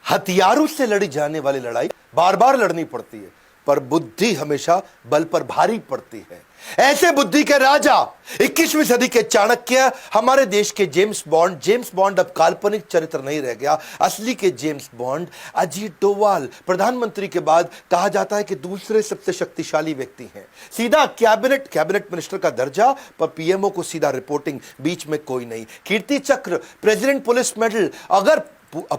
हथियारों से लड़ी जाने वाली लड़ाई बार बार लड़नी पड़ती है, पर बुद्धि हमेशा बल पर भारी पड़ती है। ऐसे बुद्धि के राजा 21वीं सदी के चाणक्य, हमारे देश के जेम्स बॉन्ड अब काल्पनिक चरित्र नहीं रह गया। असली के जेम्स बॉन्ड अजीत डोवाल, प्रधानमंत्री के बाद कहा जाता है कि दूसरे सबसे शक्तिशाली व्यक्ति हैं। सीधा कैबिनेट मिनिस्टर का दर्जा, पर पीएमओ को सीधा रिपोर्टिंग, बीच में कोई नहीं। कीर्ति चक्र, प्रेसिडेंट पुलिस मेडल। अगर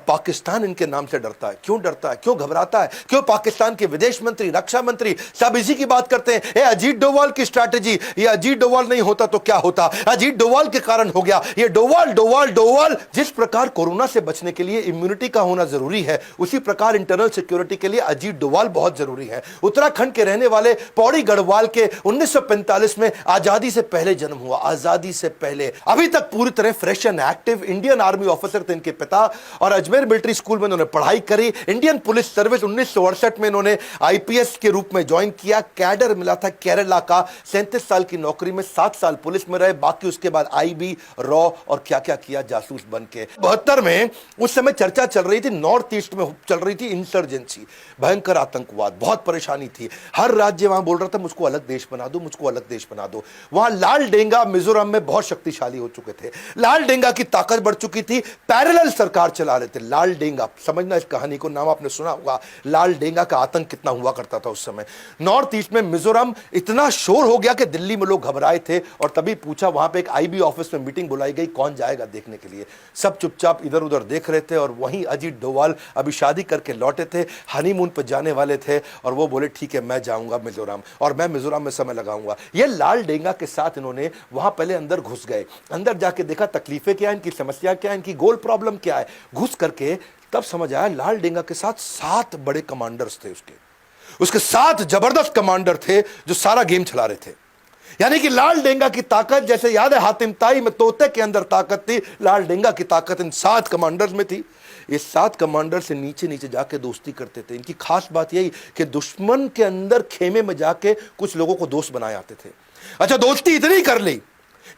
पाकिस्तान इनके नाम से डरता है, क्यों डरता है, क्यों घबराता है, क्यों पाकिस्तान के विदेश मंत्री, रक्षा मंत्री सब इसी की बात करते हैं। ये अजीत डोवाल की स्ट्रैटेजी, ये अजीत डोवाल नहीं होता तो क्या होता, अजीत डोवाल के कारण हो गया ये। डोवाल जिस प्रकार कोरोना से बचने के लिए इम्यूनिटी का होना जरूरी है, उसी प्रकार इंटरनल सिक्योरिटी के लिए अजीत डोवाल बहुत जरूरी है। उत्तराखंड के रहने वाले पौड़ी गढ़वाल के 1945 में आजादी से पहले जन्म हुआ, आजादी से पहले, अभी तक पूरी तरह fresh and active Indian army officer थे इनके पिता, और अजमेर मिलिट्री स्कूल में इन्होंने पढ़ाई करी। इंडियन पुलिस सर्विस 1968 में इन्होंने आईपीएस के रूप में ज्वाइन किया। कैडर मिला था केरला का, 37 साल की नौकरी में 7 साल पुलिस में रहे, बाकी उसके बाद आईबी, रॉ और क्या क्या किया जासूस बन के। 72 में उस समय चर्चा चल रही थी, नॉर्थ ईस्ट में चल रही थी इंसर्जेंसी, भयंकर आतंकवाद, बहुत परेशानी थी। हर राज्य वहां बोल रहा था मुझको अलग देश बना दो, मुझको अलग देश बना दो। वहां लाल डेंगा मिजोरम में बहुत शक्तिशाली हो चुके थे, लाल डेंगा की ताकत बढ़ चुकी थी, पैरेलल सरकार चला रहे थे। लाल डेंगा, समझना इस कहानी को, नाम आपने सुना होगा, लाल डेंगा का आतंक कितना हुआ करता था उस समय। नॉर्थ ईस्ट में मिजोरम इतना शोर हो गया कि दिल्ली में लोग घबराए थे, और तभी पूछा, वहां पे एक आईबी ऑफिस में मीटिंग बुलाई गई, कौन जाएगा देखने के लिए। सब चुपचाप इधर उधर देख रहे थे, और वहीं अजीत डोवाल अभी शादी करके लौटे थे, हनीमून पर जाने वाले थे, और वो बोले ठीक है मैं जाऊंगा मिजोरम, और मैं मिजोरम में समय लगाऊंगा। ये लाल डेंगा के साथ इन्होंने वहां पहले अंदर घुस गए, अंदर जाके देखा तकलीफें क्या है, इनकी समस्या क्या है, इनकी गोल प्रॉब्लम क्या है। घुस करके तब समझ आया लाल डेंगा के साथ 7 बड़े कमांडर्स थे, उसके 7 जबरदस्त कमांडर थे जो सारा गेम चला रहे थे। यानी कि लाल डेंगा की ताकत, जैसे याद है हातिम ताई में तोते के अंदर ताकत थी, लाल डेंगा की ताकत इन 7 कमांडर्स में थी। ये 7 कमांडर से नीचे नीचे जाके दोस्ती करते थे। इनकी खास बात यही कि दुश्मन के अंदर खेमे में जाके कुछ लोगों को दोस्त बनाए आते थे। अच्छा, दोस्ती इतनी कर ली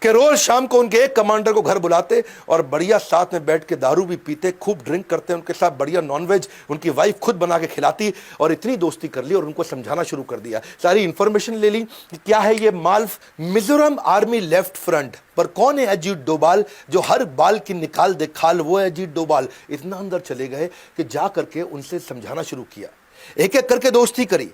कि रोज शाम को उनके एक कमांडर को घर बुलाते और बढ़िया साथ में बैठ के दारू भी पीते, खूब ड्रिंक करते, उनके साथ बढ़िया नॉनवेज उनकी वाइफ खुद बना के खिलाती, और इतनी दोस्ती कर ली और उनको समझाना शुरू कर दिया। सारी इंफॉर्मेशन ले ली कि क्या है ये माल्फ। मिजोरम आर्मी लेफ्ट फ्रंट पर कौन है अजीत डोभाल, जो हर बाल की निकाल दे खाल, वो है अजीत डोभाल। इतना अंदर चले गए कि जा करके उनसे समझाना शुरू किया, एक एक करके दोस्ती करी।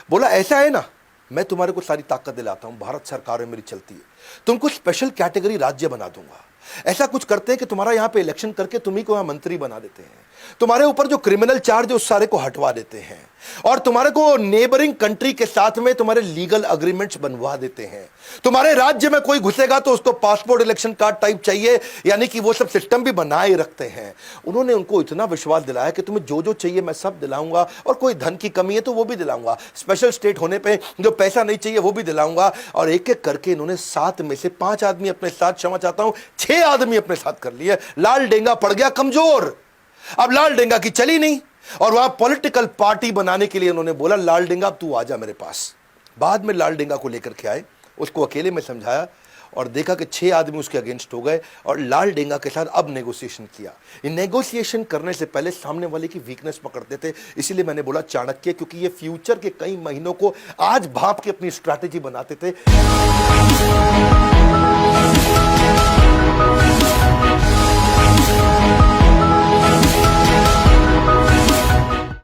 बोला ऐसा है ना, मैं तुम्हारे को सारी ताकत दिलाता हूं, भारत सरकार में मेरी चलती है, तुमको स्पेशल कैटेगरी राज्य बना दूंगा। ऐसा कुछ करते हैं कि तुम्हारा यहां पे इलेक्शन करके तुम्ही को यहां मंत्री बना देते हैं, तुम्हारे ऊपर जो क्रिमिनल चार्ज है उस सारे को हटवा देते हैं, और तुम्हारे को नेबरिंग कंट्री के साथ में तुम्हारे लीगल अग्रीमेंट्स बनवा देते हैं। तुम्हारे राज्य में कोई घुसेगा तो उसको पासपोर्ट इलेक्शन कार्ड टाइप चाहिए, यानी कि वो सब सिस्टम भी बनाए रखते हैं। उन्होंने उनको इतना विश्वास दिलाया कि तुम्हें जो जो चाहिए मैं सब दिलाऊंगा, और कोई धन की कमी है तो वो भी दिलाऊंगा, स्पेशल स्टेट होने पे जो पैसा नहीं चाहिए वो भी दिलाऊंगा। और एक एक करके इन्होंने 7 में से 5 आदमी अपने साथ, क्षमा चाहता हूं 6 आदमी अपने साथ कर लिए। लाल डेंगा पड़ गया कमजोर, अब लाल डेंगा की चली नहीं, और वहां पॉलिटिकल पार्टी बनाने के लिए उन्होंने बोला लाल डेंगा अब तू आजा मेरे पास। बाद में लाल डेंगा को लेकर के आए, उसको अकेले में समझाया, और देखा कि 6 आदमी उसके अगेंस्ट हो गए, और लाल डेंगा के साथ अब नेगोशिएशन किया। इन नेगोशिएशन करने से पहले सामने वाले की वीकनेस पकड़ते थे, इसीलिए मैंने बोला चाणक्य, क्योंकि ये फ्यूचर के कई महीनों को आज भाप के अपनी स्ट्रैटेजी बनाते थे।